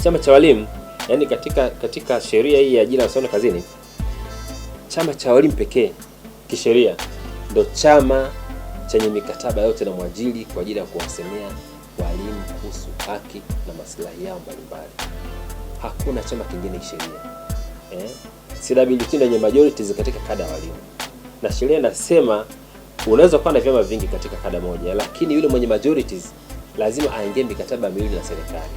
chama cha walimu, yani katika sheria hii ya ajira na kazini, chama cha walimu pekee kisheria ndio chama chenye mikataba yote na mwajiri kwa ajili ya kuwasemea walimu kuhusu haki na maslahi yao mbalimbali. Hakuna chama kingine kisheria. CWT ndio yenye majorities katika kada ya walimu. Na sheria inasema unaweza kuwa na vyama vingi katika kada moja, lakini yule mwenye majorities lazima aingie mikataba miwili na serikali.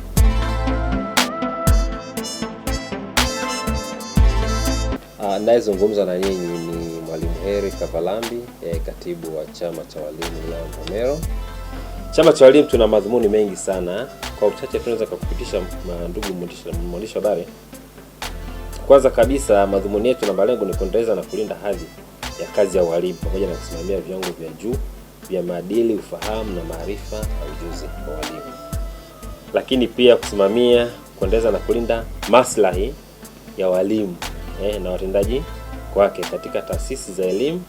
Anayezungumza na nyinyi ni Mwalimu Heri Kavalambi, katibu wa chama cha walimu wilaya ya Mvomero. Chama cha walimu tuna madhumuni mengi sana. Kwa uchache tunaweza kukupitisha ndugu mwandishi wa habari. Kwanza kabisa, madhumuni yetu na malengo ni kuendeleza na kulinda hadhi ya kazi ya walimu pamoja na kusimamia viwango vya juu vya maadili, ufahamu na maarifa na ujuzi wa walimu. Lakini pia kusimamia, kuendeleza na kulinda maslahi ya walimu na watendaji wake katika taasisi za elimu,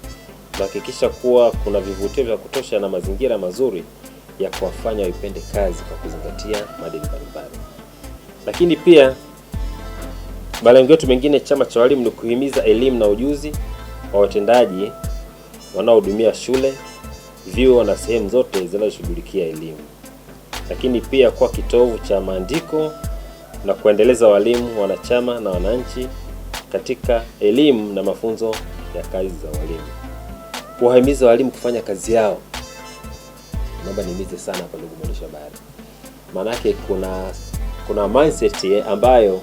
kuhakikisha kuwa kuna vivutio vya kutosha na mazingira mazuri ya kuwafanya waipende kazi kwa kuzingatia maadili mbalimbali. Lakini pia malengo yetu mengine chama cha walimu ni kuhimiza elimu na ujuzi wa watendaji wanaohudumia shule, vyuo na sehemu zote zinazoshughulikia elimu. Lakini pia kwa kitovu cha maandiko na kuendeleza walimu, wanachama na wananchi katika elimu na mafunzo ya kazi za walimu. Kuwahimiza walimu kufanya kazi yao. Naomba nihimize sana hapa ndugu mwandishi wa habari. Maana yake kuna mindset ambayo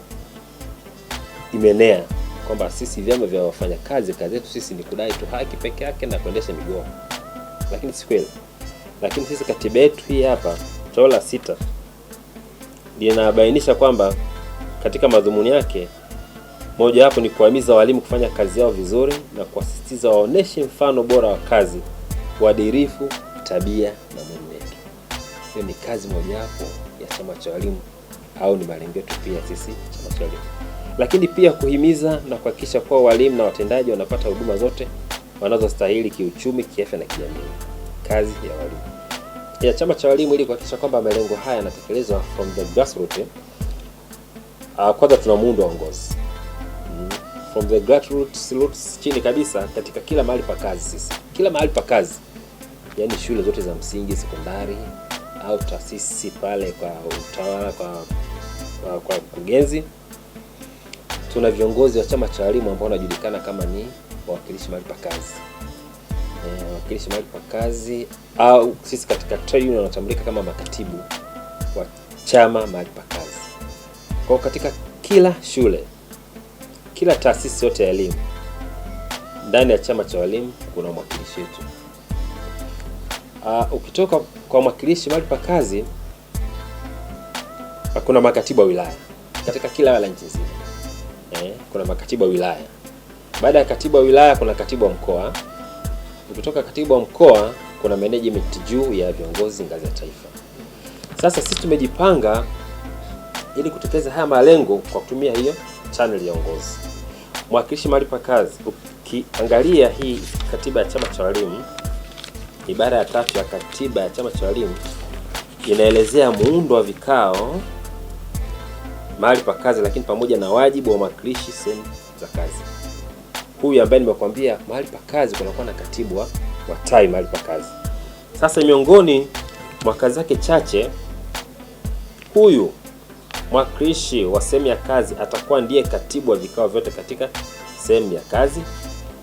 imenea kwamba sisi vyama vya wafanyakazi kazi yetu sisi ni kudai tu haki peke yake na kuendesha migomo. Lakini si kweli. Lakini sisi katiba yetu hii hapa tawala 6 linabainisha kwamba katika madhumuni yake moja hapo ni kuhimiza walimu kufanya kazi yao vizuri na kuasisitiza waoneshe mfano bora wa kazi, uadilifu, tabia na mwenendo. Hiyo ni kazi moja hapo ya chama cha walimu au ni malengo yetu pia sisi chama cha walimu. Lakini pia kuhimiza na kuhakikisha kuwa walimu na watendaji wanapata huduma zote wanazostahili kiuchumi, kiafya na kijamii. Kazi ya walimu. Ya chama cha walimu ili kuhakikisha kwamba malengo haya yanatekelezwa from the grassroots. Kwanza tuna muundo wa uongozi. From the grassroots chini kabisa katika kila mahali pa kazi sisi. Kila mahali pa kazi. Yaani shule zote za msingi, sekondari au taasisi pale kwa utawala kwa mkurugenzi. Tuna viongozi wa chama cha walimu ambao wanajulikana kama ni wawakilishi mahali pa kazi. Wawakilishi mahali pa kazi au sisi katika trade union wanatambulika kama makatibu wa chama mahali pa kazi. Kwa katika kila shule, kila taasisi yote ya elimu, ndani ya chama cha walimu kuna mwakilishi wetu. Ukitoka kwa mwakilishi mahali pa kazi, kuna makatibu wa wilaya. Katika kila wilaya nchi nzima kuna makatibu wa wilaya. Baada ya katibu wa wilaya kuna katibu wa mkoa. Ukitoka katibu wa mkoa kuna management juu ya viongozi ngazi ya taifa. Sasa sisi tumejipanga ili kutekeleza haya malengo kwa kutumia hiyo channel ya uongozi. Mwakilishi mahali pa kazi, ukiangalia hii katiba ya chama cha walimu, ibara ya 3 ya katiba ya chama cha walimu inaelezea muundo wa vikao mahali pa kazi, lakini pamoja na wajibu wa mwakilishi sehemu za kazi. Huyu ambaye nimekuambia mahali pa kazi kunakuwa na katibu wa tai mahali pa kazi. Sasa miongoni mwa kazi zake chache, huyu mwakilishi wa sehemu ya kazi atakuwa ndiye katibu wa vikao vyote katika sehemu ya kazi,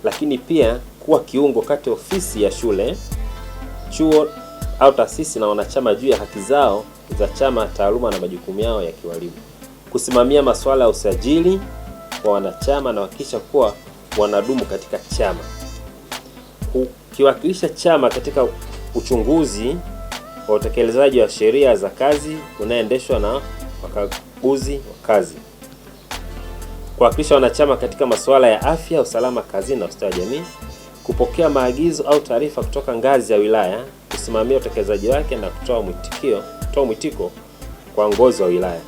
lakini pia kuwa kiungo kati ya ofisi ya shule, chuo au taasisi na wanachama juu ya haki zao za chama, taaluma na majukumu yao ya kiwalimu. Kusimamia masuala ya usajili wa wanachama na kuhakikisha kuwa wanadumu katika chama. Kuwakilisha chama katika uchunguzi wa utekelezaji wa sheria za kazi unaoendeshwa na wakaguzi wa kazi. Kuwakilisha wanachama katika masuala ya afya, usalama kazini na ustawi wa jamii. Kupokea maagizo au taarifa kutoka ngazi ya wilaya, kusimamia utekelezaji wake na kutoa mwitiko kwa ngozi wa wilaya.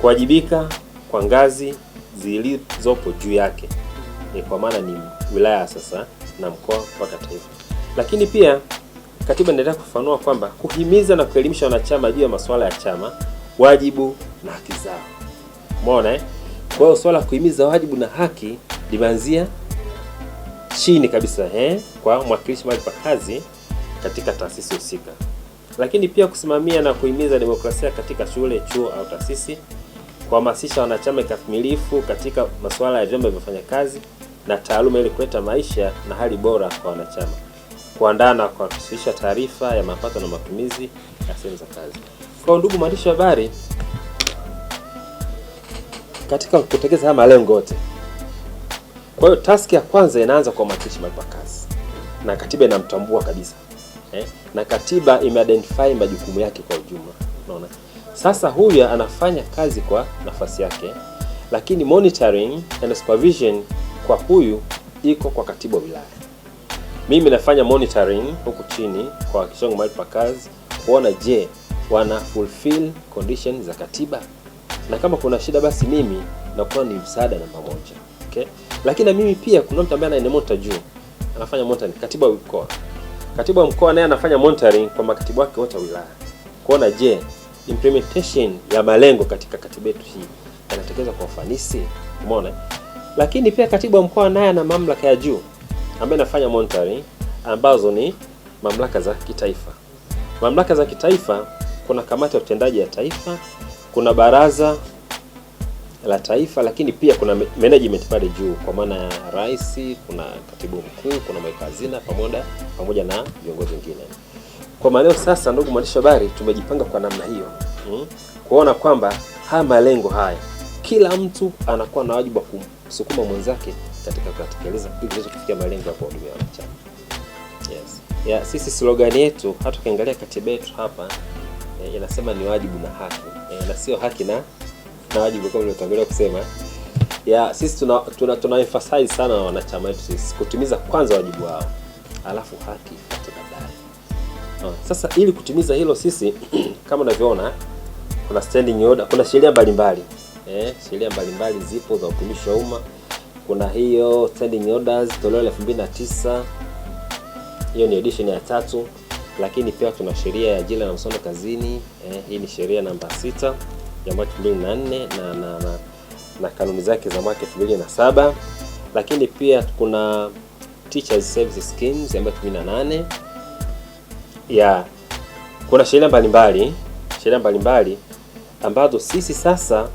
Kuwajibika kwa ngazi zilizopo juu yake. Kwa maana ni wilaya sasa na mkoa mpaka taifa. Lakini pia katiba inaendelea kufafanua kwamba kuhimiza na kuelimisha wanachama juu ya masuala ya chama, wajibu na haki zao. Umeona eh? Kwa hiyo swala kuhimiza wajibu na haki limeanzia chini kabisa kwa mwakilishi mahali pa kazi katika taasisi husika. Lakini pia kusimamia na kuhimiza demokrasia katika shule, chuo au taasisi, kuhamasisha wanachama kikamilifu katika masuala ya vyama vya wafanyakazi na taaluma ili kuleta maisha na hali bora kwa wanachama, kuandaa na kuwasilisha taarifa ya mapato na matumizi ya sehemu za kazi. Kwa ndugu mwandishi wa habari, katika kutekeleza haya malengo yote, kwa hiyo task ya kwanza inaanza kwa mwakilishi mahali pa kazi, na katiba inamtambua kabisa na katiba imeidentify majukumu yake kwa ujumla. Unaona, sasa huyu anafanya kazi kwa nafasi yake, lakini monitoring and supervision kwa huyu iko kwa katibu wa wilaya. Mimi nafanya monitoring huku chini kwa wakilishi wangu mahali pa kazi kuona je, wana fulfill conditions za katiba, na kama kuna shida basi mimi nakuwa ni msaada namba moja. Okay? Lakini na mimi pia kuna mtu ambaye ananimonita juu, anafanya monitoring, katibu wa mkoa. Katibu wa mkoa naye anafanya monitoring kwa makatibu wake wote wa wilaya, kuona je, implementation ya malengo katika katiba yetu hii yanatekelezwa kwa ufanisi. Umeona? Lakini pia katibu wa mkoa naye ana mamlaka ya juu ambaye anafanya monitoring, ambazo ni mamlaka za kitaifa. Mamlaka za kitaifa, kuna kamati ya utendaji ya taifa, kuna baraza la taifa, lakini pia kuna management pale juu kwa maana ya rais, kuna katibu mkuu, kuna mweka hazina pamoja na viongozi wengine. Kwa maana sasa, ndugu mwandishi wa habari, tumejipanga kwa namna hiyo kuona kwamba haya malengo haya kila mtu anakuwa na wajibu wa kumsukuma mwenzake katika kutekeleza ili tuweze kufikia malengo ya kuhudumia wanachama. Yes. Ya sisi slogan yetu hata ukiangalia katiba yetu hapa inasema ni wajibu na haki. Na sio haki na wajibu kama nilivyotangulia kusema. Ya sisi tuna emphasize sana na wanachama wetu sisi kutimiza kwanza wajibu wao, alafu haki ifuate baadaye. Sasa ili kutimiza hilo sisi kama unavyoona kuna standing order, kuna sheria mbalimbali. Sheria mbalimbali zipo za utumishi wa umma. Kuna hiyo standing orders toleo la 2009. Hiyo ni edition ya 3. Lakini pia tuna sheria ya ajira na masomo kazini. Hii ni sheria namba 6 ya mwaka 2004 na kanuni zake za mwaka 2007. Lakini pia kuna Teachers Service Schemes ya mwaka 2008. Kuna sheria mbalimbali ambazo sisi sasa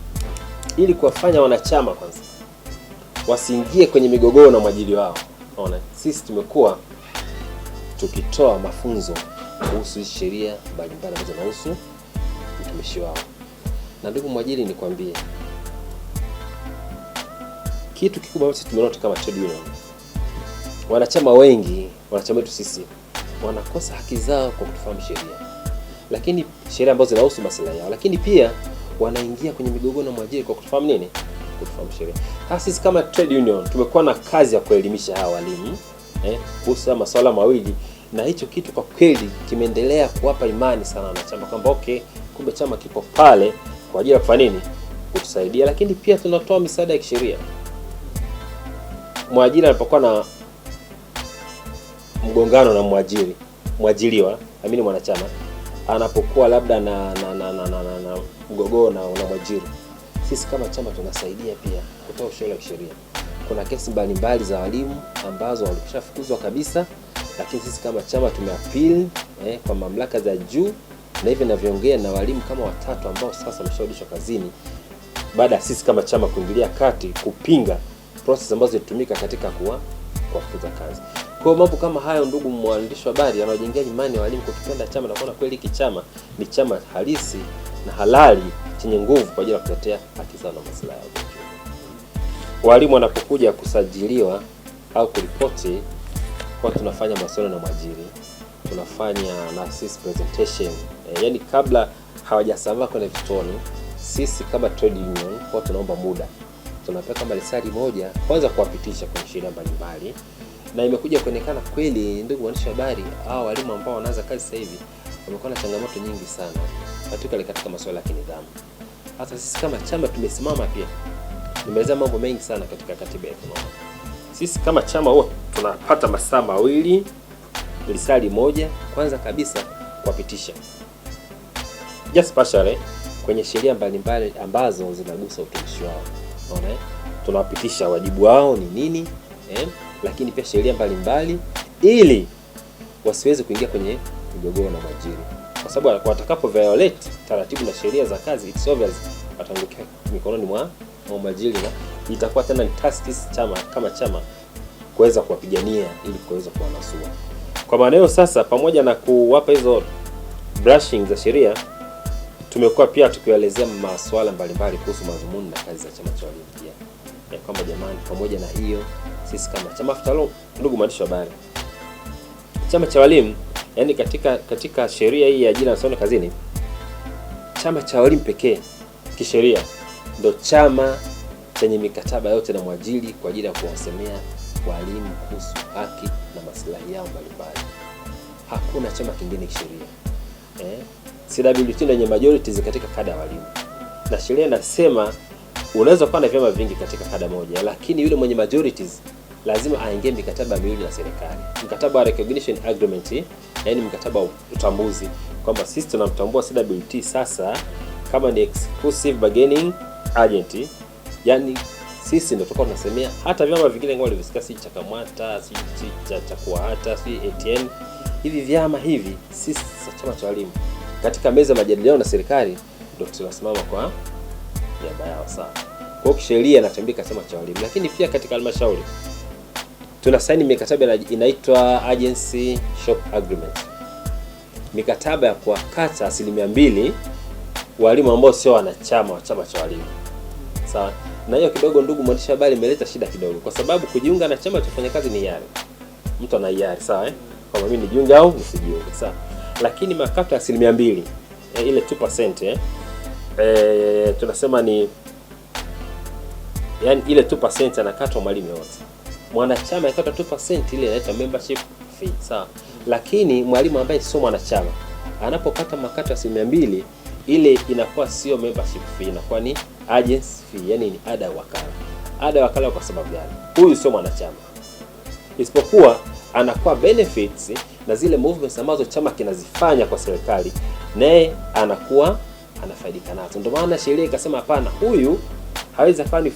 ili kuwafanya wanachama kwanza wasiingie kwenye migogoro na mwajiri wao. Unaona, sisi tumekuwa tukitoa mafunzo kuhusu sheria mbalimbali ambazo zinahusu utumishi wao. Na ndugu mwajiri, nikwambie kitu kikubwa sisi tumeona kama trade union, wanachama wengi, wanachama wetu sisi wanakosa haki zao kwa kutofahamu sheria, lakini sheria ambazo zinahusu maslahi yao, lakini pia wanaingia kwenye migogoro na mwajiri kwa kutofahamu nini? Kutofahamu sheria. Sisi kama trade union tumekuwa na kazi ya kuelimisha hawa walimu kuhusu masuala mawili, na hicho kitu kwa kweli kimeendelea kuwapa imani sana wanachama kwamba okay, kumbe chama kipo pale kwa ajili ya kufanya nini? Kutusaidia. Lakini pia tunatoa misaada ya kisheria. Mwajiri anapokuwa na mgongano na mwajiriwa, amini mwanachama anapokuwa labda na mgogoro na mwajiri, sisi kama chama tunasaidia pia kutoa ushauri wa kisheria. Kuna kesi mbalimbali za walimu ambazo walikushafukuzwa kabisa, lakini sisi kama chama tumeappeal kwa mamlaka za juu, na hivi ninavyoongea na walimu kama 3 ambao sasa wamesharudishwa kazini baada ya sisi kama chama kuingilia kati kupinga process ambazo zilitumika katika kuwafukuza kazi. Kwa mambo kama hayo, ndugu mwandishi wa habari, yanajengea imani ya walimu kwa kipenda chama na kuona kweli hiki chama ni chama halisi na halali chenye nguvu kwa ajili ya kutetea haki zao na maslahi yao. Walimu wanapokuja kusajiliwa au kuripoti, kwa tunafanya mawasiliano na mwajiri, tunafanya na sisi presentation. Yani kabla hawajasambaa kwenye vituoni, sisi kama trade union kwa tunaomba muda. Tunapewa kama risali moja kwanza kuwapitisha kwenye sheria mbalimbali. Na imekuja kuonekana kweli, ndugu waandishi wa habari, hao walimu ambao wanaanza kazi sasa hivi wamekuwa na changamoto nyingi sana katika masuala ya kinidhamu. Hata sisi kama chama tumesimama pia. Nimeeleza mambo mengi sana katika katiba yetu. Sisi kama chama huwa tunapata masaa 2, risali moja kwanza kabisa kuwapitisha. Just partially kwenye sheria mbalimbali ambazo zinagusa utumishi wao. Unaona, tunawapitisha wajibu wao ni nini, lakini pia sheria mbalimbali ili wasiweze kuingia kwenye migogoro na mwajiri, kwa sababu watakapo violate taratibu na sheria za kazi, it's obvious wataangukia mikononi mwa mwajiri, na itakuwa tena ni task chama kama chama kuweza kuwapigania ili kuweza kuwanasua. Kwa maana hiyo sasa, pamoja na kuwapa hizo brushing za sheria, tumekuwa pia tukielezea masuala mbalimbali kuhusu madhumuni na kazi za chama cha walimu pia. Ya kwamba jamani, pamoja na hiyo, sisi kama chama, after all, ndugu mwandishi wa habari, chama cha walimu, yani katika sheria hii ya ajira na mahusiano kazini, chama cha walimu pekee kisheria ndio chama chenye mikataba yote na mwajiri kwa ajili ya kuwasemea walimu kuhusu haki na maslahi yao mbalimbali. Hakuna chama kingine kisheria. CWT ndio yenye majorities katika kada ya walimu. Na sheria inasema unaweza kuwa na vyama vingi katika kada moja, lakini yule mwenye majorities lazima aingie mikataba miwili na serikali. Mkataba wa recognition agreement, yani mkataba wa utambuzi kwamba sisi tunamtambua CWT sasa kama ni exclusive bargaining agent, yani sisi ndio tutakuwa tunasemea hata vyama vingine ngao walivisikia, si cha Kamwata, si cha Kuahata, si ATN, hivi vyama hivi sisi chama cha walimu katika meza ya majadiliano na serikali ndio tunasimama kwa niaba yao. Sawa, kwa kisheria inatambika chama cha walimu, lakini pia katika halmashauri tuna saini mikataba inaitwa agency shop agreement, mikataba ya kuwakata 2% walimu ambao sio wanachama wa chama cha walimu. Sawa, na hiyo kidogo, ndugu mwandishi habari, imeleta shida kidogo, kwa sababu kujiunga na chama cha wafanyakazi ni hiari, mtu ana hiari, sawa, kama mimi nijiunge au nisijiunge, sawa. Lakini makato ya 2%, ile 2%, tunasema ni yani ile 2% anakatwa mwalimu yote. Mwanachama akata 2%, ile inaitwa membership fee, sawa. Lakini mwalimu ambaye sio mwanachama anapopata makato ya 2%, ile inakuwa sio membership fee, inakuwa ni agency fee, yani ni ada ya wakala. Ada ya wakala kwa sababu gani? Huyu sio mwanachama, isipokuwa anakuwa benefits na zile movements ambazo chama kinazifanya kwa serikali, naye anakuwa anafaidika nazo. Ndio maana sheria ikasema hapana, huyu hawezi kuwa ni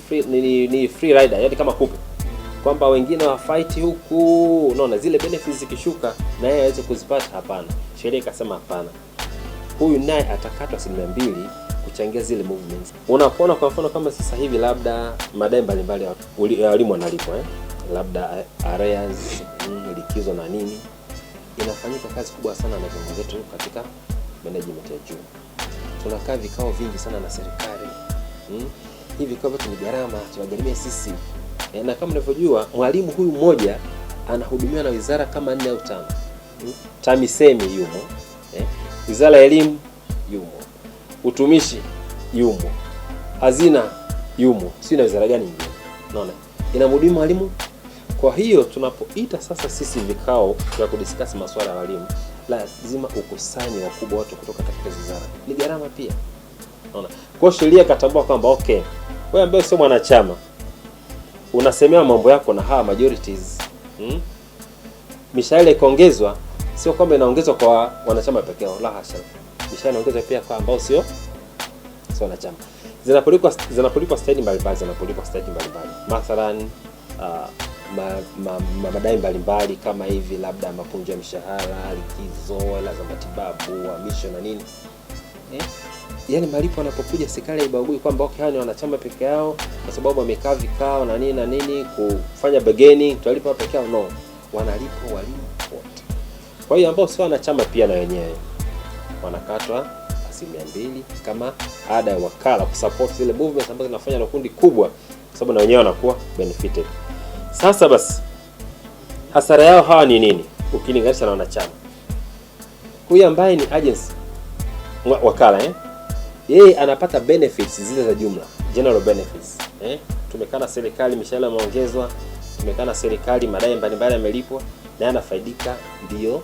free rider, yani kama kupe, kwamba wengine wa fight huku, unaona zile benefits zikishuka na yeye aweze kuzipata. Hapana, sheria ikasema hapana, huyu naye atakatwa 2% kuchangia zile movements. Unapoona kwa mfano kama sasa hivi labda madai mbalimbali ya walimu wanalipwa, labda arrears, likizo na nini, inafanyika kazi kubwa sana na viongozi wetu katika management ya juu. Tunakaa vikao vingi sana na serikali. Hivi vikao vyetu ni gharama, tunagharimia sisi. Na kama unavyojua mwalimu huyu mmoja anahudumiwa na wizara kama 4 au 5. TAMISEMI yumo, Wizara ya Elimu yumo, Utumishi yumo, Hazina yumo, si na wizara gani nyingine. Unaona? Inamhudumu mwalimu. Kwa hiyo tunapoita sasa sisi vikao vya kudiscuss masuala ya walimu, lazima ukusanye wakubwa watu kutoka katika wizara. Ni gharama pia. Unaona? Kwa sheria katambua kwamba okay, wewe ambaye sio mwanachama unasemea mambo yako na hawa majorities, mishahara ikaongezwa, sio kwamba inaongezwa kwa wanachama pekee yao, la hasha. Mishahara inaongezwa pia kwa ambao sio wanachama. Zinapolipwa stadi mbalimbali, mathalan madai mbalimbali kama hivi, labda mapunjo ya mishahara, likizo, hela za matibabu, uhamisho na nini. Yaani malipo yanapokuja serikali haibagui kwamba okay, hao ni wanachama peke yao kwa sababu wamekaa vikao na nini kufanya bargaining tutalipa peke yao, no. Wanalipo walimu wote. Kwa hiyo ambao sio wanachama pia na wenyewe wanakatwa 2% kama ada ya wakala kusupport zile movements ambazo zinafanya na kundi kubwa, kwa sababu na wenyewe wanakuwa benefited. Sasa basi hasara yao hawa ni nini ukilinganisha na wanachama? Huyu ambaye ni agency wakala, yeye anapata benefits zile za jumla, general benefits. Tumekaa na serikali, mishahara imeongezwa, tumekaa na serikali, madai mbalimbali yamelipwa, na anafaidika, ndio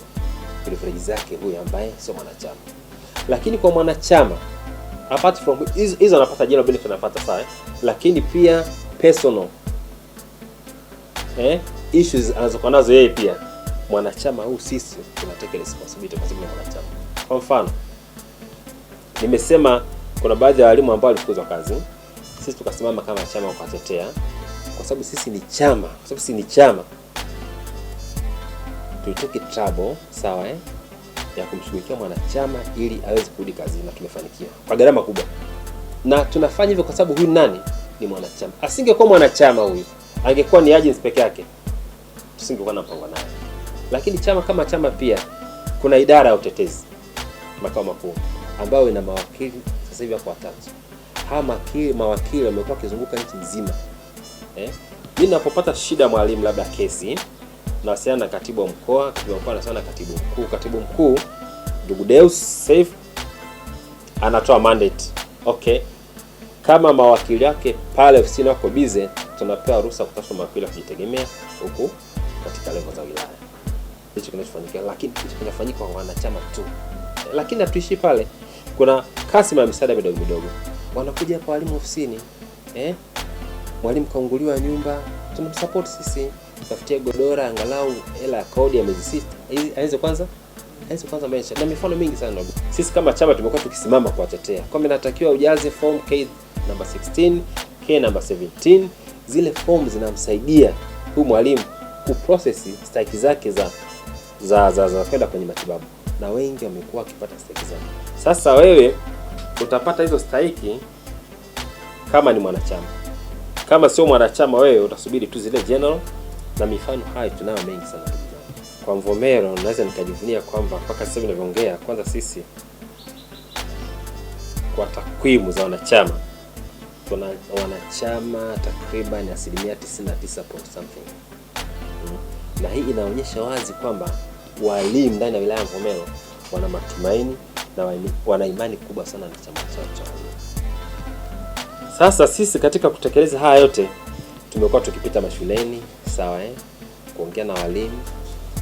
privilege zake huyu ambaye sio mwanachama. Lakini kwa mwanachama, apart from hizo anapata general benefit, anapata sawa, lakini pia personal issues anazokuwa nazo yeye pia. Mwanachama huu sisi tunataka responsibility kwa sababu ni mwanachama. Kwa mfano, nimesema kuna baadhi ya walimu ambao walifukuzwa kazi. Sisi tukasimama kama chama kuwatetea, kwa sababu sisi ni chama. Tulitoke trouble, sawa ya kumshughulikia mwanachama ili aweze kurudi kazi, na tumefanikiwa kwa gharama kubwa. Na tunafanya hivyo kwa sababu huyu nani? Ni mwanachama. Asingekuwa mwanachama huyu, angekuwa ni agent peke yake, tusingekuwa na mpango naye. Lakini chama kama chama pia kuna idara ya utetezi makao makuu ambayo ina mawakili sasa hivi hapo watatu. Hawa mawakili wamekuwa kizunguka nchi nzima. Mimi ninapopata shida mwalimu, labda kesi, nawasiliana na katibu wa mkoa, anasema katibu mkuu ndugu Deus Safe anatoa mandate. Okay. Kama mawakili wake pale ofisini wako busy, tunapewa ruhusa kutafuta mawakili wa kujitegemea huku katika level za wilaya. Hicho kinachofanyika, lakini hicho kinafanyika kwa wanachama tu. Lakini hatuishi pale. Kuna kasima ya misaada midogo. Wanakuja hapa walimu ofisini. Mwalimu kaunguliwa nyumba, tunamsupport sisi. Tafutie godora angalau hela ya kodi ya miezi 6. Aanze kwanza maisha. Na mifano mingi sana ndugu. Sisi kama chama tumekuwa tukisimama kuwatetea. Kwamba inatakiwa ujaze form K number 16, K number 17. Zile form zinamsaidia huyu mwalimu kuprocess stahiki zake za kwenda kwenye matibabu. Na wengi wamekuwa wakipata stahiki zao. Sasa wewe utapata hizo stahiki kama ni mwanachama. Kama sio mwanachama, wewe utasubiri tu zile general. Na mifano hayo tunayo mengi sana ndugu zangu. Kwa Mvomero naweza nikajivunia kwamba mpaka sasa ninavyoongea, kwanza sisi kwa takwimu za wanachama tuna wanachama takriban 99% something. Na hii inaonyesha wazi kwamba walimu ndani ya wilaya ya Mvomero wana matumaini na wana imani kubwa sana na chama cha walimu. Sasa sisi katika kutekeleza haya yote tumekuwa tukipita mashuleni, sawa kuongea na walimu,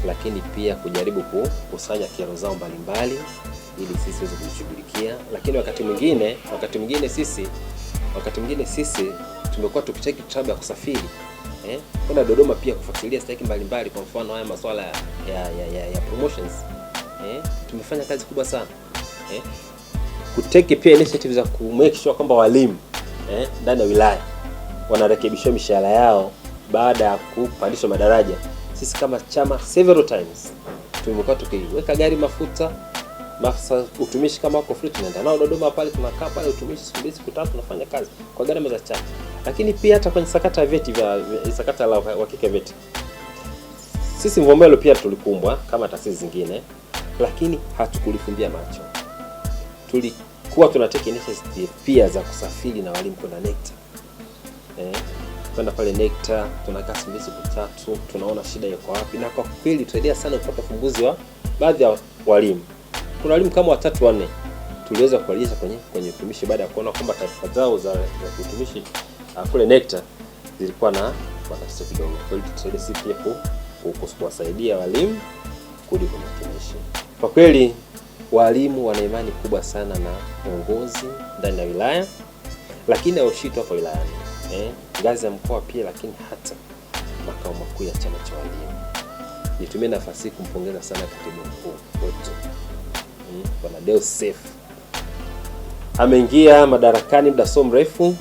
lakini pia kujaribu kukusanya kero zao mbalimbali ili sisi tuweze kushughulikia. Lakini wakati mwingine sisi tumekuwa tukicheki trouble ya kusafiri kwenda Dodoma pia kufuatilia stahiki mbalimbali. Kwa mfano haya masuala ya promotions, tumefanya kazi kubwa sana kuteki pia initiative za ku make sure kwamba walimu ndani ya wilaya wanarekebishwa mishahara yao baada ya kupandishwa madaraja. Sisi kama chama several times tumekuwa tukiweka gari mafuta utumishi kama wako free, tunaenda nao Dodoma pale, tunakaa pale utumishi siku 3 tunafanya kazi kwa gharama za chama. Lakini pia hata kwenye sakata ya vyeti sakata la uhakika vyeti, sisi Mvomero pia tulikumbwa kama taasisi zingine, lakini hatukulifumbia macho. Tulikuwa tunateka initiative pia za kusafiri na walimu kwenda NECTA. Kwenda pale NECTA tunakaa siku 3, tunaona shida iko wapi, na kwa kweli tusaidia sana kupata ufumbuzi wa baadhi ya walimu. Kuna walimu kama 3-4 tuliweza kuwalisha kwenye utumishi baada ya kuona kwamba taarifa zao za utumishi kule NECTA zilikuwa na matatizo kidogo. Kwa hiyo tusaidia sisi pia kuwasaidia walimu kurudi kwenye utumishi. Kwa kweli walimu wana imani kubwa sana na uongozi ndani ya wilaya, lakini haushitwa hapo wilayani, ngazi ya mkoa pia, lakini hata makao makuu ya chama cha walimu. Nitumie nafasi hii kumpongeza sana katibu mkuu wetu Bwana Deus Safe. Ameingia madarakani muda so mrefu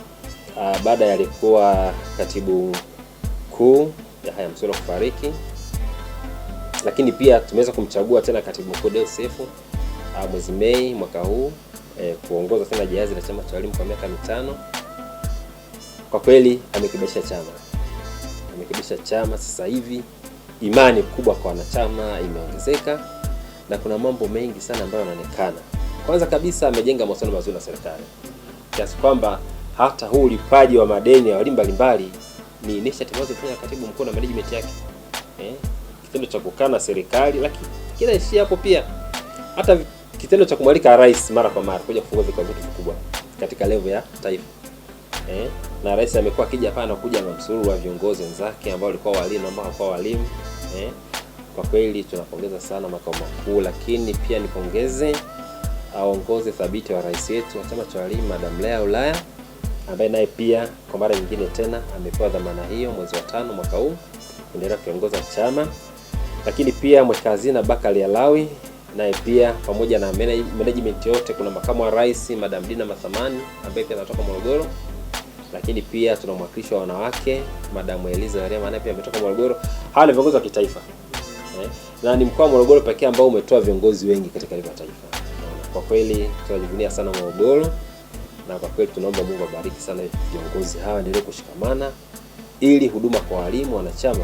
baada ya alikuwa katibu mkuu Yahaya Msolo kufariki, lakini pia tumeweza kumchagua tena katibu mkuu Deus Safe mwezi Mei mwaka huu kuongoza tena jahazi la chama cha walimu kwa miaka 5. Kwa kweli amekibisha chama sasa hivi, imani kubwa kwa wanachama imeongezeka na kuna mambo mengi sana ambayo yanaonekana. Kwanza kabisa amejenga mahusiano mazuri na serikali, kiasi kwamba hata huu ulipaji wa madeni ya walimu mbalimbali ni initiative ambazo zilifanya katibu mkuu na management yake. Kitendo cha kukaa na serikali, lakini kinaishia hapo pia. Hata kitendo cha kumwalika rais mara kwa mara kuja kufungua vikao vitu vikubwa katika level ya taifa. Na rais amekuwa akija hapa na kuja na msururu wa viongozi wenzake ambao walikuwa walimu ambao hawakuwa walimu. Kwa kweli tunapongeza sana makao makuu, lakini pia nipongeze aongoze thabiti wa rais wetu wa chama cha walimu Madam Lea Ulaya, ambaye naye pia kwa mara nyingine tena amepewa dhamana hiyo mwezi wa 5 mwaka huu kuendelea kuongoza chama. Lakini pia mweka hazina Bakari Alawi naye pia pamoja na management yote. Kuna makamu wa rais Madam Dina Mathamani ambaye pia anatoka Morogoro, lakini pia tuna mwakilishi wa wanawake Madam Eliza Mariam naye pia ametoka Morogoro. Hawa ni viongozi wa kitaifa na ni mkoa wa Morogoro pekee ambao umetoa viongozi wengi katika level ya taifa. Kwa kweli tunajivunia sana Morogoro, na kwa kweli tunaomba Mungu abariki sana viongozi hawa, endelee kushikamana ili huduma kwa walimu wanachama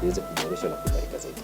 iweze kuboreshwa na kuimarika zaidi.